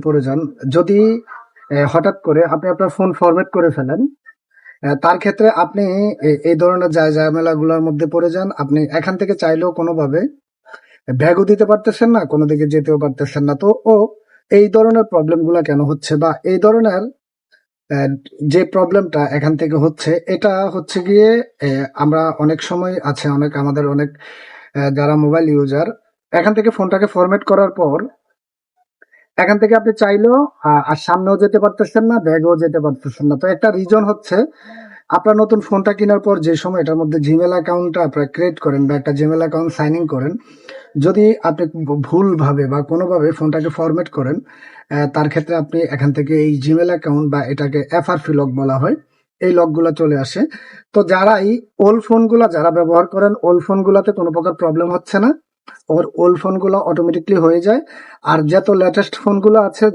পড়ে যান, যদি হঠাৎ করে আপনি আপনার ফোন ফরম্যাট করে ফেলেন, তার ক্ষেত্রে আপনি এই ধরনের ঝামেলাগুলোর মধ্যে পড়ে যান। আপনি এখান থেকে চাইলেও কোনোভাবে ব্যাগও দিতে পারতেছেন না, কোনো দিকে যেতেও পারতেছেন না। তো এই ধরনের প্রবলেমগুলো কেন হচ্ছে, বা এই ধরনের আহ, যে প্রবলেমটা এখান থেকে হচ্ছে, এটা হচ্ছে গিয়ে আমরা অনেক সময় আছে, আমাদের অনেক যারা মোবাইল ইউজার এখান থেকে ফোনটাকে ফরম্যাট করার পর এখান থেকে আপনি চাইলেও আর সামনেও যেতে পারতেছেন না, ব্যাগও যেতে পারতেছেন না। তো একটা রিজন হচ্ছে, আপনার নতুন ফোনটা কেনার পর যে সময় এটার মধ্যে জিমেল অ্যাকাউন্টটা আপনারা ক্রিয়েট করেন বা একটা জিমেল অ্যাকাউন্ট সাইন ইন করেন, যদি আপনি ভুলভাবে বা কোনোভাবে ফোনটাকে ফরম্যাট করেন, তার ক্ষেত্রে আপনি এখান থেকে এই জিমেল অ্যাকাউন্ট, বা এটাকে এফআরপি লক বলা হয়, এই লকগুলো চলে আসে। তো যারাই ওল্ড ফোনগুলা যারা ব্যবহার করেন, ওল্ড ফোনগুলোতে কোনো প্রকার প্রবলেম হচ্ছে না, ওর ওল্ড ফোনগুলো অটোমেটিকলি হয়ে যায়। আর যত লেটেস্ট ফোনগুলো আছে